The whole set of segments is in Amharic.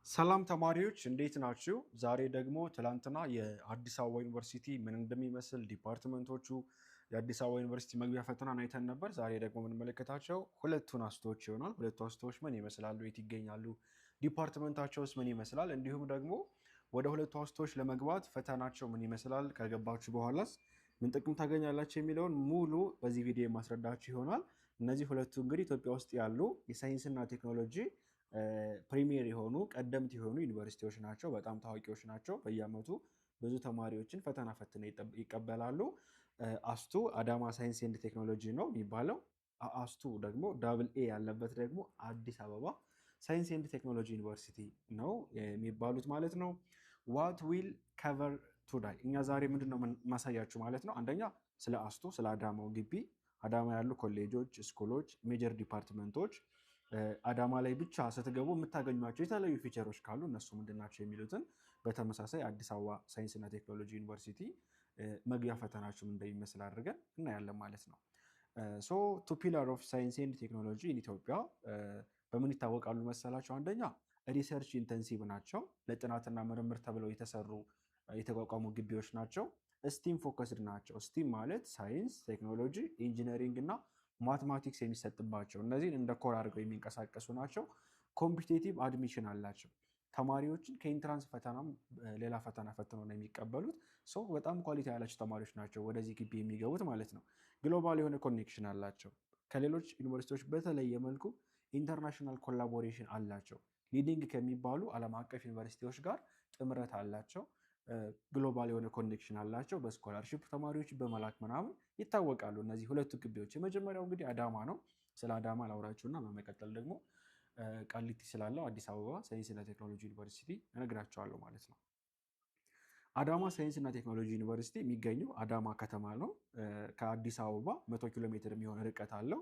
ሰላም ተማሪዎች እንዴት ናችሁ? ዛሬ ደግሞ ትላንትና የአዲስ አበባ ዩኒቨርሲቲ ምን እንደሚመስል ዲፓርትመንቶቹ የአዲስ አበባ ዩኒቨርሲቲ መግቢያ ፈተናን አይተን ነበር። ዛሬ ደግሞ የምንመለከታቸው ሁለቱን አስቶዎች ይሆናል። ሁለቱ አስቶዎች ምን ይመስላሉ? የት ይገኛሉ? ዲፓርትመንታቸውስ ምን ይመስላል? እንዲሁም ደግሞ ወደ ሁለቱ አስቶዎች ለመግባት ፈተናቸው ምን ይመስላል? ከገባችሁ በኋላስ ምን ጥቅም ታገኛላችሁ? የሚለውን ሙሉ በዚህ ቪዲዮ የማስረዳችሁ ይሆናል። እነዚህ ሁለቱ እንግዲህ ኢትዮጵያ ውስጥ ያሉ የሳይንስና ቴክኖሎጂ ፕሪሚየር የሆኑ ቀደምት የሆኑ ዩኒቨርሲቲዎች ናቸው። በጣም ታዋቂዎች ናቸው። በየአመቱ ብዙ ተማሪዎችን ፈተና ፈትነው ይቀበላሉ። አስቱ አዳማ ሳይንስ ኤንድ ቴክኖሎጂ ነው የሚባለው። አስቱ ደግሞ ዳብል ኤ ያለበት ደግሞ አዲስ አበባ ሳይንስ ኤንድ ቴክኖሎጂ ዩኒቨርሲቲ ነው የሚባሉት ማለት ነው። ዋት ዊል ከቨር ቱዳይ እኛ ዛሬ ምንድን ነው ማሳያችሁ ማለት ነው። አንደኛ ስለ አስቱ ስለ አዳማው ግቢ፣ አዳማ ያሉ ኮሌጆች፣ ስኩሎች፣ ሜጀር ዲፓርትመንቶች፣ አዳማ ላይ ብቻ ስትገቡ የምታገኟቸው የተለያዩ ፊቸሮች ካሉ እነሱ ምንድናቸው የሚሉትን በተመሳሳይ አዲስ አበባ ሳይንስና ቴክኖሎጂ ዩኒቨርሲቲ መግቢያ ፈተናችሁም እንደሚመስል አድርገን እናያለን ማለት ነው። ሶ ቱ ፒላር ኦፍ ሳይንስ ኤንድ ቴክኖሎጂ ኢን ኢትዮጵያ በምን ይታወቃሉ መሰላቸው? አንደኛ ሪሰርች ኢንተንሲቭ ናቸው። ለጥናትና ምርምር ተብለው የተቋቋሙ ግቢዎች ናቸው። ስቲም ፎከስድ ናቸው። ስቲም ማለት ሳይንስ፣ ቴክኖሎጂ፣ ኢንጂነሪንግ እና ማትማቲክስ የሚሰጥባቸው እነዚህን እንደ ኮር አድርገው የሚንቀሳቀሱ ናቸው። ኮምፒቴቲቭ አድሚሽን አላቸው። ተማሪዎችን ከኢንትራንስ ፈተናም ሌላ ፈተና ፈትነው ነው የሚቀበሉት። ሰው በጣም ኳሊቲ ያላቸው ተማሪዎች ናቸው ወደዚህ ግቢ የሚገቡት ማለት ነው። ግሎባል የሆነ ኮኔክሽን አላቸው። ከሌሎች ዩኒቨርሲቲዎች በተለየ መልኩ ኢንተርናሽናል ኮላቦሬሽን አላቸው። ሊዲንግ ከሚባሉ ዓለም አቀፍ ዩኒቨርሲቲዎች ጋር ጥምረት አላቸው። ግሎባል የሆነ ኮኔክሽን አላቸው። በስኮላርሺፕ ተማሪዎች በመላክ ምናምን ይታወቃሉ እነዚህ ሁለቱ ግቢዎች። የመጀመሪያው እንግዲህ አዳማ ነው። ስለ አዳማ ላውራችሁና በመቀጠል ደግሞ ቃሊቲ ስላለው አዲስ አበባ ሳይንስና ቴክኖሎጂ ዩኒቨርሲቲ እነግራቸዋለሁ ማለት ነው። አዳማ ሳይንስና ቴክኖሎጂ ዩኒቨርሲቲ የሚገኘው አዳማ ከተማ ነው። ከአዲስ አበባ 100 ኪሎ ሜትር የሚሆን ርቀት አለው።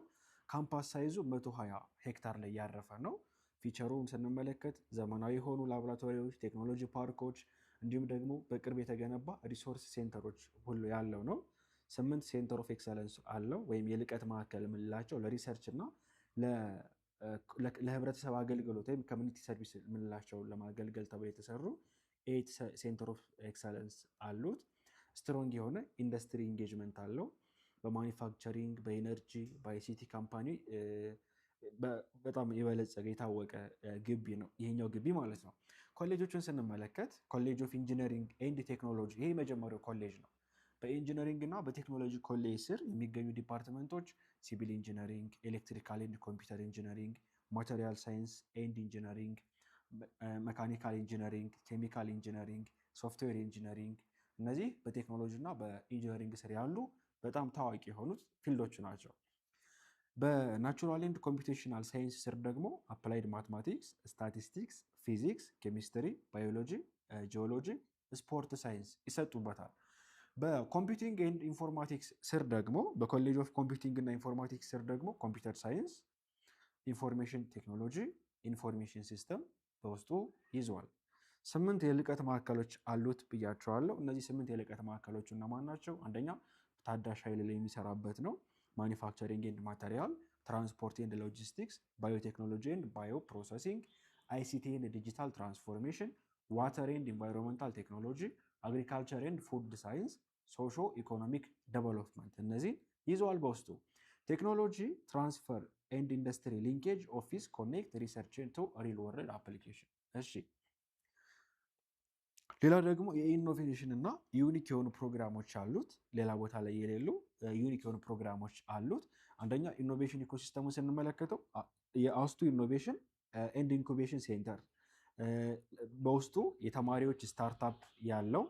ካምፓስ ሳይዙ 120 ሄክታር ላይ ያረፈ ነው። ፊቸሩን ስንመለከት ዘመናዊ የሆኑ ላቦራቶሪዎች፣ ቴክኖሎጂ ፓርኮች እንዲሁም ደግሞ በቅርብ የተገነባ ሪሶርስ ሴንተሮች ሁሉ ያለው ነው። 8 ሴንተር ኦፍ ኤክሰለንስ አለው ወይም የልቀት ማዕከል የምንላቸው ለሪሰርች እና ለህብረተሰብ አገልግሎት ወይም ኮሚኒቲ ሰርቪስ የምንላቸው ለማገልገል ተብለው የተሰሩ 8 ሴንተር ኦፍ ኤክሰለንስ አሉት። ስትሮንግ የሆነ ኢንዱስትሪ ኢንጌጅመንት አለው። በማኒፋክቸሪንግ፣ በኢነርጂ፣ በአይሲቲ ካምፓኒ በጣም የበለጸገ የታወቀ ግቢ ነው ይሄኛው ግቢ ማለት ነው። ኮሌጆችን ስንመለከት ኮሌጅ ኦፍ ኢንጂነሪንግ ኤንድ ቴክኖሎጂ ይሄ የመጀመሪያው ኮሌጅ ነው። በኢንጂነሪንግ እና በቴክኖሎጂ ኮሌጅ ስር የሚገኙ ዲፓርትመንቶች ሲቪል ኢንጂነሪንግ፣ ኤሌክትሪካል ኤንድ ኮምፒውተር ኢንጂነሪንግ፣ ማቴሪያል ሳይንስ ኤንድ ኢንጂነሪንግ፣ መካኒካል ኢንጂነሪንግ፣ ኬሚካል ኢንጂነሪንግ፣ ሶፍትዌር ኢንጂነሪንግ እነዚህ በቴክኖሎጂ እና በኢንጂነሪንግ ስር ያሉ በጣም ታዋቂ የሆኑት ፊልዶች ናቸው። በናቹራል ኤንድ ኮምፒውቴሽናል ሳይንስ ስር ደግሞ አፕላይድ ማትማቲክስ፣ ስታቲስቲክስ፣ ፊዚክስ፣ ኬሚስትሪ፣ ባዮሎጂ፣ ጂኦሎጂ፣ ስፖርት ሳይንስ ይሰጡበታል። በኮምፒውቲንግ ኤንድ ኢንፎርማቲክስ ስር ደግሞ በኮሌጅ ኦፍ ኮምፒውቲንግ እና ኢንፎርማቲክስ ስር ደግሞ ኮምፒውተር ሳይንስ፣ ኢንፎርሜሽን ቴክኖሎጂ፣ ኢንፎርሜሽን ሲስተም በውስጡ ይዘዋል። 8 የልቀት ማዕከሎች አሉት ብያቸዋለሁ። እነዚህ 8 የልቀት ማዕከሎች እነማን ናቸው? አንደኛ ታዳሽ ኃይል ላይ የሚሰራበት ነው። ማኒፋክቸሪንግ ኤንድ ማቴሪያል፣ ትራንስፖርት ኤንድ ሎጂስቲክስ፣ ባዮቴክኖሎጂ ኤንድ ባዮ ፕሮሰሲንግ፣ አይሲቲ ኤንድ ዲጂታል ትራንስፎርሜሽን፣ ዋተር ኤንድ ኢንቫይሮንመንታል ቴክኖሎጂ፣ አግሪካልቸር ኤንድ ፉድ ሳይንስ፣ ሶሾ ኢኮኖሚክ ዴቨሎፕመንት እነዚህ ይዘዋል በውስጡ። ቴክኖሎጂ ትራንስፈር ኤንድ ኢንዱስትሪ ሊንኬጅ ኦፊስ ኮኔክት ሪሰርች ቱ ሪል ወርልድ አፕሊኬሽን። እሺ ሌላ ደግሞ የኢኖቬሽን እና ዩኒክ የሆኑ ፕሮግራሞች አሉት። ሌላ ቦታ ላይ የሌሉ ዩኒክ የሆኑ ፕሮግራሞች አሉት። አንደኛ ኢኖቬሽን ኢኮሲስተሙን ስንመለከተው የአስቱ ኢኖቬሽን ኤንድ ኢንኩቤሽን ሴንተር በውስጡ የተማሪዎች ስታርታፕ ያለው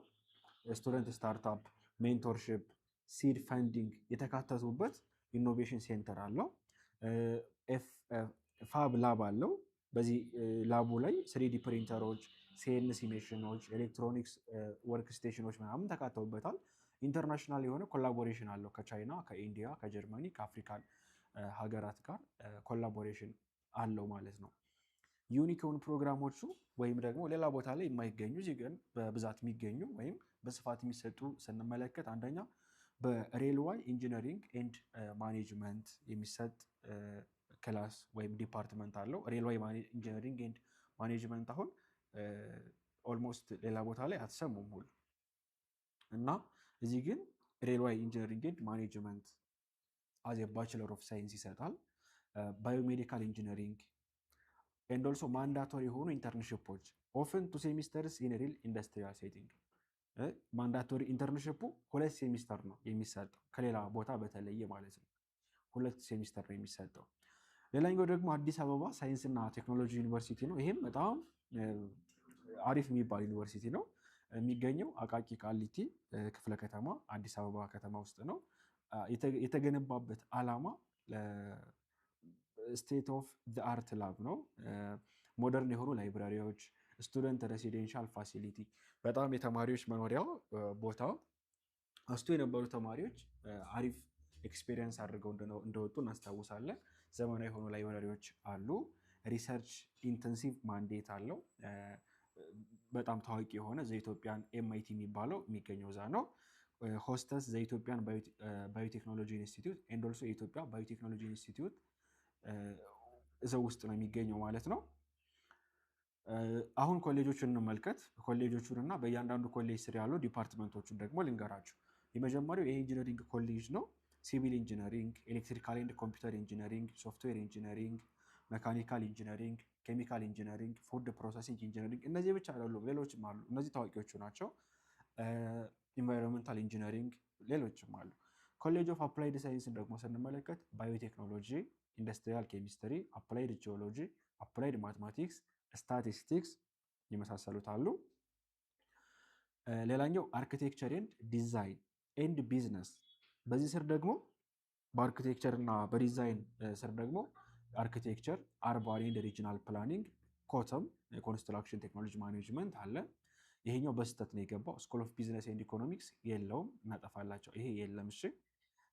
ስቱደንት ስታርታፕ፣ ሜንቶርሽፕ፣ ሲድ ፈንዲንግ የተካተቱበት ኢኖቬሽን ሴንተር አለው። ፋብ ላብ አለው። በዚህ ላቡ ላይ ስሪዲ ፕሪንተሮች፣ ሲኤንሲ ሜሽኖች፣ ኤሌክትሮኒክስ ወርክ ስቴሽኖች ምናምን ተካተውበታል። ኢንተርናሽናል የሆነ ኮላቦሬሽን አለው ከቻይና፣ ከኢንዲያ፣ ከጀርመኒ፣ ከአፍሪካን ሀገራት ጋር ኮላቦሬሽን አለው ማለት ነው። ዩኒክ የሆኑ ፕሮግራሞቹ ወይም ደግሞ ሌላ ቦታ ላይ የማይገኙ እዚህ ግን በብዛት የሚገኙ ወይም በስፋት የሚሰጡ ስንመለከት አንደኛ በሬልዋይ ኢንጂነሪንግ ኤንድ ማኔጅመንት የሚሰጥ ክላስ ወይም ዲፓርትመንት አለው። ሬልዌይ ኢንጂነሪንግ ኤንድ ማኔጅመንት አሁን ኦልሞስት ሌላ ቦታ ላይ አትሰሙም ሁሉ እና እዚህ ግን ሬልዌይ ኢንጂነሪንግ ኤንድ ማኔጅመንት አዝ ባችለር ኦፍ ሳይንስ ይሰጣል። ባዮሜዲካል ኢንጂነሪንግ ኤንድ ኦልሶ ማንዳቶሪ የሆኑ ኢንተርንሽፖች ኦፍን ቱ ሴሚስተርስ ኢን ሪል ኢንዱስትሪያል ሴቲንግ። ማንዳቶሪ ኢንተርንሽፑ 2 ሴሚስተር ነው የሚሰጠው ከሌላ ቦታ በተለየ ማለት ነው። 2 ሴሚስተር ነው የሚሰጠው። ሌላኛው ደግሞ አዲስ አበባ ሳይንስና ቴክኖሎጂ ዩኒቨርሲቲ ነው። ይሄም በጣም አሪፍ የሚባል ዩኒቨርሲቲ ነው። የሚገኘው አቃቂ ቃሊቲ ክፍለ ከተማ አዲስ አበባ ከተማ ውስጥ ነው። የተገነባበት ዓላማ ስቴት ኦፍ ዘ አርት ላብ ነው። ሞደርን የሆኑ ላይብራሪዎች፣ ስቱደንት ሬሲደንሻል ፋሲሊቲ፣ በጣም የተማሪዎች መኖሪያ ቦታ አስቶ የነበሩ ተማሪዎች አሪፍ ኤክስፔሪየንስ አድርገው እንደወጡ እናስታውሳለን። ዘመናዊ የሆኑ ላይብራሪዎች አሉ። ሪሰርች ኢንተንሲቭ ማንዴት አለው። በጣም ታዋቂ የሆነ ዘኢትዮጵያን ኤምአይቲ የሚባለው የሚገኘው እዛ ነው። ሆስተስ ዘኢትዮጵያን ባዮቴክኖሎጂ ኢንስቲትዩት ኤንድ ኦልሶ የኢትዮጵያ ባዮቴክኖሎጂ ኢንስቲትዩት እዛው ውስጥ ነው የሚገኘው ማለት ነው። አሁን ኮሌጆችን እንመልከት። ኮሌጆቹን እና በእያንዳንዱ ኮሌጅ ስር ያሉ ዲፓርትመንቶቹን ደግሞ ልንገራችሁ። የመጀመሪያው የኢንጂነሪንግ ኮሌጅ ነው። ሲቪል ኢንጂነሪንግ፣ ኤሌክትሪካል ኤንድ ኮምፒውተር ኢንጂነሪንግ፣ ሶፍትዌር ኢንጂነሪንግ፣ ሜካኒካል ኢንጂነሪንግ፣ ኬሚካል ኢንጂነሪንግ፣ ፉድ ፕሮሰሲንግ ኢንጂነሪንግ። እነዚህ ብቻ አይደሉም፣ ሌሎችም አሉ። እነዚህ ታዋቂዎቹ ናቸው። ኢንቫይሮንመንታል ኢንጂነሪንግ፣ ሌሎችም አሉ። ኮሌጅ ኦፍ አፕላይድ ሳይንስን ደግሞ ስንመለከት ባዮቴክኖሎጂ፣ ኢንዱስትሪያል ኬሚስትሪ፣ አፕላይድ ጂኦሎጂ፣ አፕላይድ ማትማቲክስ፣ ስታቲስቲክስ የመሳሰሉት አሉ። ሌላኛው አርኪቴክቸር ኤንድ ዲዛይን ኤንድ ቢዝነስ። በዚህ ስር ደግሞ በአርኪቴክቸር እና በዲዛይን ስር ደግሞ አርኪቴክቸር፣ አርባን ኤንድ ሪጂናል ፕላኒንግ፣ ኮተም የኮንስትራክሽን ቴክኖሎጂ ማኔጅመንት አለ። ይሄኛው በስተት ነው የገባው። ስኩል ኦፍ ቢዝነስ ኤንድ ኢኮኖሚክስ የለውም፣ እናጠፋላቸው። ይሄ የለም። እሺ፣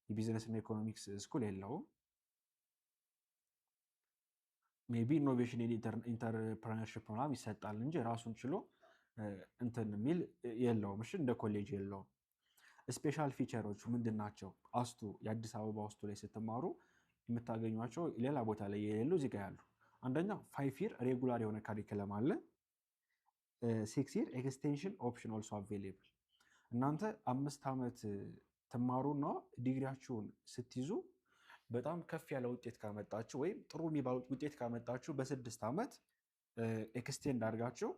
የቢዝነስ እና ኢኮኖሚክስ ስኩል የለውም። ሜቢ ኢኖቬሽን ኤንድ ኢንተርፕረነርሺፕ ምናምን ይሰጣል እንጂ ራሱን ችሎ እንትን የሚል የለውም። እሺ፣ እንደ ኮሌጅ የለውም። ስፔሻል ፊቸሮች ምንድን ናቸው? አስቱ የአዲስ አበባ አስቱ ላይ ስትማሩ የምታገኟቸው ሌላ ቦታ ላይ የሌሉ እዚህ ጋር ያሉ። አንደኛ 5 ይር ሬጉላር የሆነ ካሪክለም አለ። 6 ይር ኤክስቴንሽን ኦፕሽን ኦልሶ አቬሌብል። እናንተ 5 ዓመት ትማሩና ዲግሪያችሁን ስትይዙ በጣም ከፍ ያለ ውጤት ካመጣችሁ ወይም ጥሩ የሚባል ውጤት ካመጣችሁ በ6 ዓመት ኤክስቴንድ አድርጋችሁ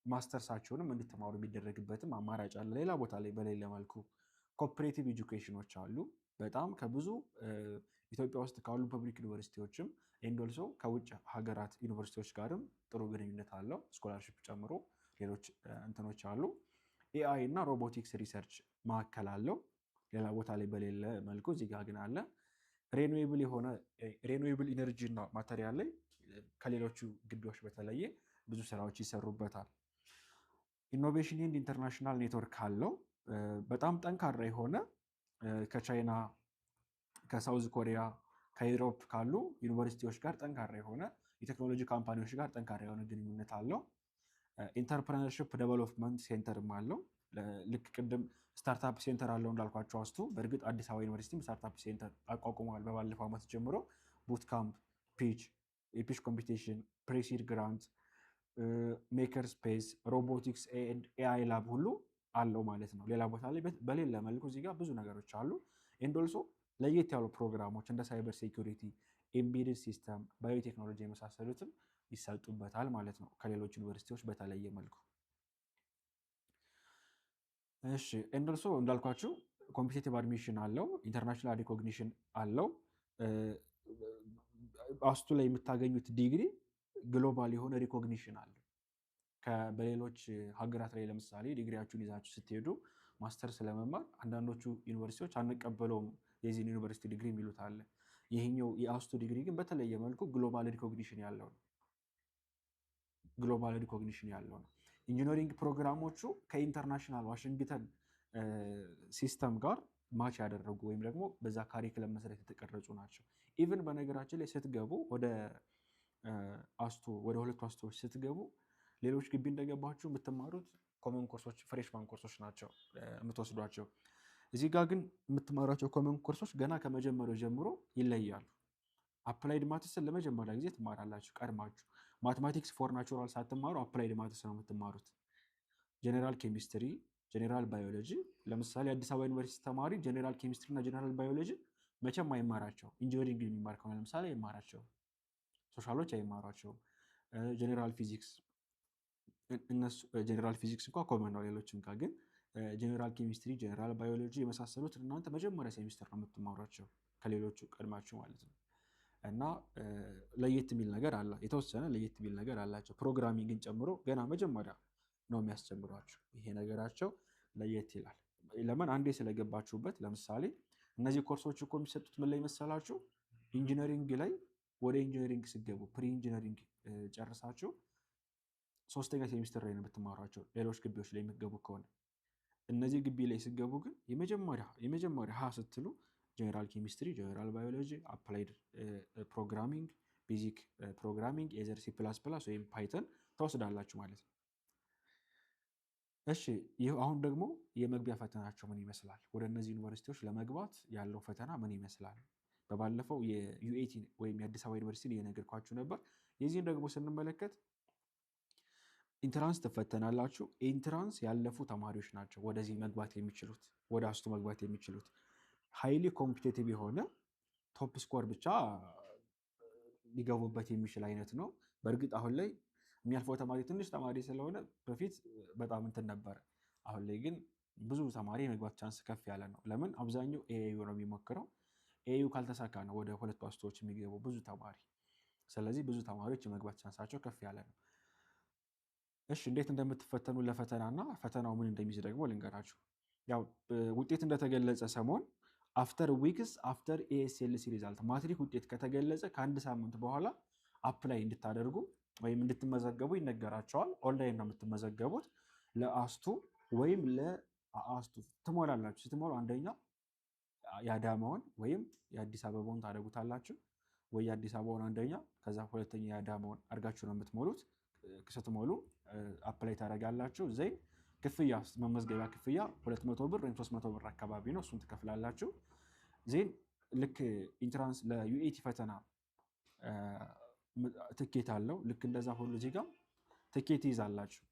ማስተርሳችሁንም እንድትማሩ የሚደረግበትም አማራጭ አለ። ሌላ ቦታ ላይ በሌለ መልኩ ኮኦፕሬቲቭ ኤጁኬሽኖች አሉ። በጣም ከብዙ ኢትዮጵያ ውስጥ ካሉ ፐብሊክ ዩኒቨርሲቲዎችም ኤንድ ኦልሶ ከውጭ ሀገራት ዩኒቨርሲቲዎች ጋርም ጥሩ ግንኙነት አለው። ስኮላርሺፕ ጨምሮ ሌሎች እንትኖች አሉ። ኤአይ እና ሮቦቲክስ ሪሰርች ማዕከል አለው። ሌላ ቦታ ላይ በሌለ መልኩ እዚህ ጋር ግን አለ። ሬኒዌብል ኢነርጂ እና ማተሪያል ላይ ከሌሎቹ ግቢዎች በተለየ ብዙ ስራዎች ይሰሩበታል። ኢኖቬሽን ኤንድ ኢንተርናሽናል ኔትወርክ አለው። በጣም ጠንካራ የሆነ ከቻይና፣ ከሳውዝ ኮሪያ፣ ከዩሮፕ ካሉ ዩኒቨርሲቲዎች ጋር ጠንካራ የሆነ የቴክኖሎጂ ካምፓኒዎች ጋር ጠንካራ የሆነ ግንኙነት አለው። ኢንተርፕረነርሺፕ ዴቨሎፕመንት ሴንተርም አለው። ልክ ቅድም ስታርታፕ ሴንተር አለው እንዳልኳቸው አስቱ። በእርግጥ አዲስ አበባ ዩኒቨርሲቲም ስታርታፕ ሴንተር አቋቁመዋል በባለፈው ዓመት ጀምሮ። ቡት ካምፕ፣ ፒች፣ የፒች ኮምፒቲሽን፣ ፕሬሲድ ግራንት፣ ሜከር ስፔስ፣ ሮቦቲክስ ኤንድ ኤአይ ላብ ሁሉ አለው ማለት ነው። ሌላ ቦታ ላይ በሌላ መልኩ እዚህ ጋር ብዙ ነገሮች አሉ። ኤንድ ኦልሶ ለየት ያሉ ፕሮግራሞች እንደ ሳይበር ሴኩሪቲ፣ ኤምቤድድ ሲስተም፣ ባዮቴክኖሎጂ የመሳሰሉትም ይሰጡበታል ማለት ነው ከሌሎች ዩኒቨርሲቲዎች በተለየ መልኩ። እሺ፣ ኤንድ ኦልሶ እንዳልኳችሁ ኮምፒቲቲቭ አድሚሽን አለው። ኢንተርናሽናል ሪኮግኒሽን አለው። አስቱ ላይ የምታገኙት ዲግሪ ግሎባል የሆነ ሪኮግኒሽን አለው። በሌሎች ሀገራት ላይ ለምሳሌ ዲግሪያችሁን ይዛችሁ ስትሄዱ ማስተር ስለመማር አንዳንዶቹ ዩኒቨርሲቲዎች አንቀበለውም የዚህን ዩኒቨርሲቲ ዲግሪ የሚሉት አለ። ይሄኛው የአስቱ ዲግሪ ግን በተለየ መልኩ ግሎባል ሪኮግኒሽን ያለው ነው። ግሎባል ሪኮግኒሽን ያለው ነው። ኢንጂነሪንግ ፕሮግራሞቹ ከኢንተርናሽናል ዋሽንግተን ሲስተም ጋር ማች ያደረጉ ወይም ደግሞ በዛ ካሪክለም መሰረት የተቀረጹ ናቸው። ኢቭን በነገራችን ላይ ስትገቡ ወደ ሁለቱ አስቶዎች ስትገቡ ሌሎች ግቢ እንደገባችሁ የምትማሩት ኮመን ኮርሶች፣ ፍሬሽማን ኮርሶች ናቸው የምትወስዷቸው። እዚህ ጋር ግን የምትማሯቸው ኮመን ኮርሶች ገና ከመጀመሪያው ጀምሮ ይለያሉ። አፕላይድ ማትስን ለመጀመሪያ ጊዜ ትማራላችሁ ቀድማችሁ። ማትማቲክስ ፎር ናቹራል ሳትማሩ አፕላይድ ማትስ ነው የምትማሩት። ጀነራል ኬሚስትሪ፣ ጀነራል ባዮሎጂ። ለምሳሌ አዲስ አበባ ዩኒቨርሲቲ ተማሪ ጀነራል ኬሚስትሪ እና ጀነራል ባዮሎጂ መቼም አይማራቸው። ኢንጂነሪንግ የሚማር ከሆነ ለምሳሌ አይማራቸው፣ ሶሻሎች አይማሯቸው። ጀነራል ፊዚክስ እነሱ ጀነራል ፊዚክስ እንኳ ኮመን ነው ሌሎችም ጋር፣ ግን ጀነራል ኬሚስትሪ፣ ጀነራል ባዮሎጂ የመሳሰሉት እናንተ መጀመሪያ ሴሚስተር ነው የምትማሯቸው ከሌሎቹ ቀድማችሁ ማለት ነው። እና ለየት የሚል ነገር አለ፣ የተወሰነ ለየት የሚል ነገር አላቸው። ፕሮግራሚንግን ጨምሮ ገና መጀመሪያ ነው የሚያስጀምሯቸው። ይሄ ነገራቸው ለየት ይላል። ለምን አንዴ ስለገባችሁበት። ለምሳሌ እነዚህ ኮርሶች እኮ የሚሰጡት ምን ላይ መሰላችሁ? ኢንጂነሪንግ ላይ ወደ ኢንጂነሪንግ ሲገቡ ፕሪ ኢንጂነሪንግ ጨርሳችሁ 3ኛ ሴሚስተር ላይ ነው የምትማሯቸው ሌሎች ግቢዎች ላይ የምትገቡ ከሆነ። እነዚህ ግቢ ላይ ሲገቡ ግን የመጀመሪያ ሀ ስትሉ ጀነራል ኬሚስትሪ፣ ጀነራል ባዮሎጂ፣ አፕላይድ ፕሮግራሚንግ፣ ቤዚክ ፕሮግራሚንግ ኤዘር ሲ ፕላስ ፕላስ ወይም ፓይተን ተወስዳላችሁ ማለት ነው። እሺ ይህ አሁን ደግሞ የመግቢያ ፈተናቸው ምን ይመስላል? ወደ እነዚህ ዩኒቨርሲቲዎች ለመግባት ያለው ፈተና ምን ይመስላል? በባለፈው የዩኤቲ ወይም የአዲስ አበባ ዩኒቨርሲቲ እየነገርኳችሁ ነበር። የዚህን ደግሞ ስንመለከት ኢንትራንስ ትፈተናላችሁ። ኢንትራንስ ያለፉ ተማሪዎች ናቸው ወደዚህ መግባት የሚችሉት፣ ወደ አስቱ መግባት የሚችሉት። ሃይሊ ኮምፒቴቲቭ የሆነ ቶፕ ስኮር ብቻ ሊገቡበት የሚችል አይነት ነው። በእርግጥ አሁን ላይ የሚያልፈው ተማሪ ትንሽ ተማሪ ስለሆነ በፊት በጣም እንትን ነበረ። አሁን ላይ ግን ብዙ ተማሪ የመግባት ቻንስ ከፍ ያለ ነው። ለምን? አብዛኛው ኤዩ ነው የሚሞክረው። ኤዩ ካልተሳካ ነው ወደ ሁለቱ አስቶዎች የሚገቡ ብዙ ተማሪ። ስለዚህ ብዙ ተማሪዎች የመግባት ቻንሳቸው ከፍ ያለ ነው። እሺ እንዴት እንደምትፈተኑ ለፈተናና ፈተናው ምን እንደሚይዝ ደግሞ ልንገራችሁ። ያው ውጤት እንደተገለጸ ሰሞን አፍተር ዊክስ አፍተር ኤኤስኤልሲ ሪዛልት ማትሪክ ውጤት ከተገለጸ ከአንድ ሳምንት በኋላ አፕላይ እንድታደርጉ ወይም እንድትመዘገቡ ይነገራቸዋል። ኦንላይን ነው የምትመዘገቡት። ለአስቱ ወይም ለአስቱ ትሞላላችሁ። ስትሞሉ አንደኛ የአዳማውን ወይም የአዲስ አበባውን ታደርጉታላችሁ፣ ወይ የአዲስ አበባውን አንደኛ ከዛ ሁለተኛ የአዳማውን አድርጋችሁ ነው የምትሞሉት። ስትሞሉ አፕላይ ታደርጋላችሁ። ዘይ ክፍያ መመዝገቢያ ክፍያ 200 ብር ወይም 300 ብር አካባቢ ነው። እሱን ትከፍላላችሁ። ዜን ልክ ኢንትራንስ ለዩኤቲ ፈተና ትኬት አለው። ልክ እንደዛ ሁሉ እዚህ ጋር ትኬት ይይዛላችሁ።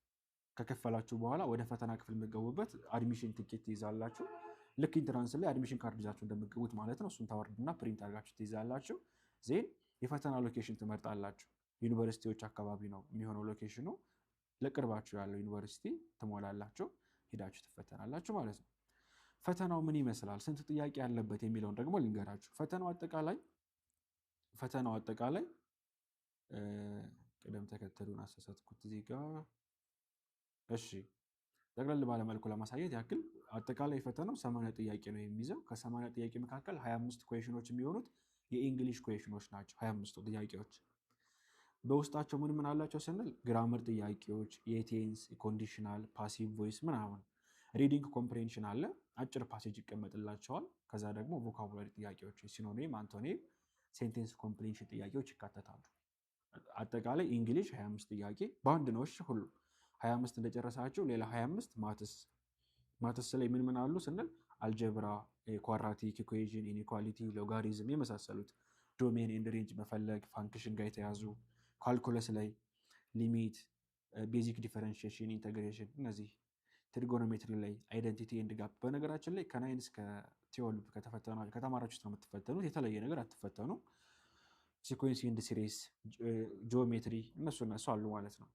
ከከፈላችሁ በኋላ ወደ ፈተና ክፍል የምትገቡበት አድሚሽን ትኬት ትይዛላችሁ። ልክ ኢንትራንስ ላይ አድሚሽን ካርድ ይዛችሁ እንደምትገቡት ማለት ነው። እሱን ታወርድና ፕሪንት አድርጋችሁ ትይዛላችሁ። ዜን የፈተና ሎኬሽን ትመርጣላችሁ። ዩኒቨርሲቲዎች አካባቢ ነው የሚሆነው ሎኬሽኑ። ለቅርባችሁ ያለው ዩኒቨርሲቲ ትሞላላችሁ፣ ሄዳችሁ ትፈተናላችሁ ማለት ነው። ፈተናው ምን ይመስላል፣ ስንት ጥያቄ ያለበት የሚለውን ደግሞ ልንገራችሁ። ፈተናው አጠቃላይ ቅደም ተከተሉን አሳሳትኩት እዚህ ጋር። እሺ ጠቅለል ባለመልኩ ለማሳየት ያክል አጠቃላይ ፈተናው 80 ጥያቄ ነው የሚይዘው። ከ80 ጥያቄ መካከል 25 ኩዌሽኖች የሚሆኑት የኢንግሊሽ ኩዌሽኖች ናቸው። 25 ጥያቄዎች በውስጣቸው ምን አላቸው ስንል ግራመር ጥያቄዎች፣ የቴንስ፣ ኮንዲሽናል፣ ፓሲቭ ቮይስ ምናምን፣ ሪዲንግ ኮምፕሬንሽን አለ። አጭር ፓሴጅ ይቀመጥላቸዋል። ከዛ ደግሞ ቮካቡላሪ ጥያቄዎች፣ ሲኖኒም፣ አንቶኒም፣ ሴንቴንስ ኮምፕሬንሽን ጥያቄዎች ይካተታሉ። አጠቃላይ እንግሊሽ 25 ጥያቄ በአንድ ነው። እሺ ሁሉ 25 እንደጨረሳችሁ ሌላ 25 ማትስ ላይ ምን አሉ ስንል አልጀብራ፣ ኳድራቲክ ኢኩዌሽን፣ ኢኒኳሊቲ፣ ሎጋሪዝም የመሳሰሉት፣ ዶሜን ኤንድ ሬንጅ መፈለግ፣ ፋንክሽን ጋር የተያዙ፣ ካልኩለስ ላይ ሊሚት፣ ቤዚክ ዲፈረንሺዬሽን፣ ኢንተግሬሽን፣ እነዚህ ትሪጎኖሜትሪ ላይ አይደንቲቲ ኤንድ ጋፕ። በነገራችን ላይ ከ9 እስከ 12 ከተማራችሁት ነው የምትፈተኑት። የተለየ ነገር አትፈተኑ። ሲኮንስ ኤንድ ሲሪስ፣ ጂኦሜትሪ እነሱ አሉ ማለት ነው።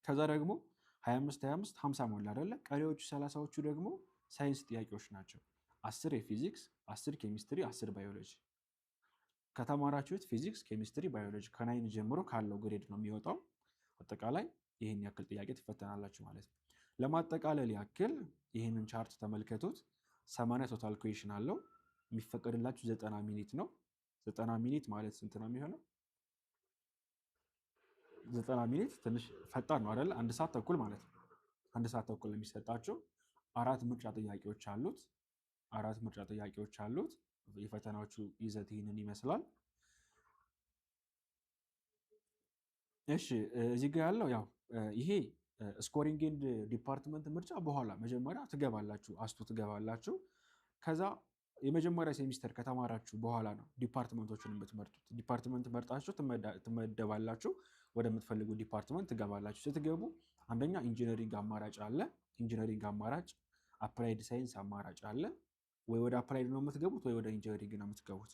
ከዛ ደግሞ 25 50 ሞላ አይደለ? ቀሪዎቹ 30ዎቹ ደግሞ ሳይንስ ጥያቄዎች ናቸው። 10 የፊዚክስ፣ 10 ኬሚስትሪ፣ 10 ባዮሎጂ። ከተማራችሁት ፊዚክስ፣ ኬሚስትሪ፣ ባዮሎጂ ከ9 ጀምሮ ካለው ግሬድ ነው የሚወጣው። አጠቃላይ ይህን ያክል ጥያቄ ትፈተናላችሁ ማለት ነው። ለማጠቃለል ያክል ይህንን ቻርት ተመልከቱት። 80 ቶታል ኩዌሽን አለው። የሚፈቀድላችሁ 90 ሚኒት ነው። 90 ሚኒት ማለት ስንት ነው የሚሆነው? 90 ሚኒት ትንሽ ፈጣን ነው አይደል? 1 ሰዓት ተኩል ማለት ነው። 1 ሰዓት ተኩል የሚሰጣቸው 4 ምርጫ ጥያቄዎች አሉት። የፈተናዎቹ ይዘት ይህንን ይመስላል። እሺ እዚህ ጋር ያለው ያው ይሄ ስኮሪንግ ኤንድ ዲፓርትመንት ምርጫ በኋላ መጀመሪያ ትገባላችሁ፣ አስቱ ትገባላችሁ። ከዛ የመጀመሪያ ሴሚስተር ከተማራችሁ በኋላ ነው ዲፓርትመንቶችን የምትመርጡት። ዲፓርትመንት መርጣችሁ ትመደባላችሁ። ወደምትፈልጉ ዲፓርትመንት ትገባላችሁ። ስትገቡ አንደኛ ኢንጂነሪንግ አማራጭ አለ። ኢንጂነሪንግ አማራጭ፣ አፕላይድ ሳይንስ አማራጭ አለ። ወይ ወደ አፕላይድ ነው የምትገቡት ወይ ወደ ኢንጂነሪንግ ነው የምትገቡት።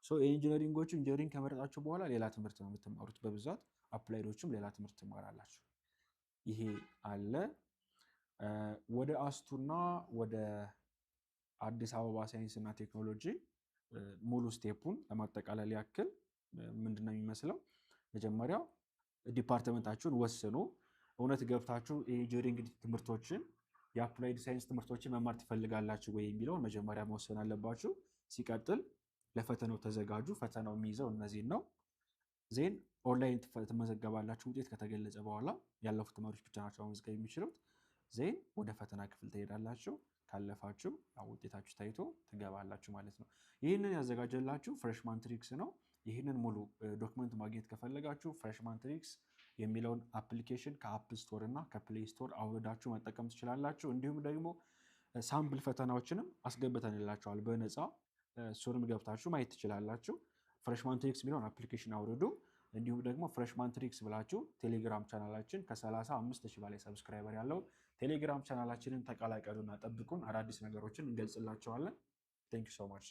የኢንጂነሪንጎቹ ኢንጂነሪንግ ከመረጣችሁ በኋላ ሌላ ትምህርት ነው የምትማሩት በብዛት። አፕላይዶችም ሌላ ትምህርት ትማራላችሁ። ይሄ አለ። ወደ አስቱና ወደ አዲስ አበባ ሳይንስና ቴክኖሎጂ ሙሉ ስቴፑን ለማጠቃለል ያክል ምንድነው የሚመስለው? መጀመሪያው ዲፓርትመንታችሁን ወስኑ። እውነት ገብታችሁ የኢንጂነሪንግ ትምህርቶችን የአፕላይድ ሳይንስ ትምህርቶችን መማር ትፈልጋላችሁ ወይ የሚለውን መጀመሪያ መወሰን አለባችሁ። ሲቀጥል ለፈተናው ተዘጋጁ። ፈተናው የሚይዘው እነዚህን ነው። ዜን ኦንላይን ትመዘገባላችሁ። ውጤት ከተገለጸ በኋላ ያለፉት ተማሪዎች ብቻ ናቸው መመዝገብ የሚችሉት። ዜን ወደ ፈተና ክፍል ትሄዳላችሁ። ካለፋችሁ ውጤታችሁ ታይቶ ትገባላችሁ ማለት ነው። ይህንን ያዘጋጀላችሁ ፍሬሽማን ትሪክስ ነው። ይህንን ሙሉ ዶክመንት ማግኘት ከፈለጋችሁ ፍሬሽማን ትሪክስ የሚለውን አፕሊኬሽን ከአፕ ስቶር እና ከፕሌይ ስቶር አውርዳችሁ መጠቀም ትችላላችሁ። እንዲሁም ደግሞ ሳምፕል ፈተናዎችንም አስገብተንላችኋል በነፃ። እሱንም ገብታችሁ ማየት ትችላላችሁ። ፍሬሽማን ትሪክስ የሚለውን አፕሊኬሽን አውርዱ። እንዲሁም ደግሞ ፍሬሽማን ትሪክስ ብላችሁ ቴሌግራም ቻናላችን ከ35,000 በላይ ሰብስክራይበር ያለው ቴሌግራም ቻናላችንን ተቀላቀሉና ጠብቁን። አዳዲስ ነገሮችን እንገልጽላችኋለን። ቴንክ ዩ ሶ ማች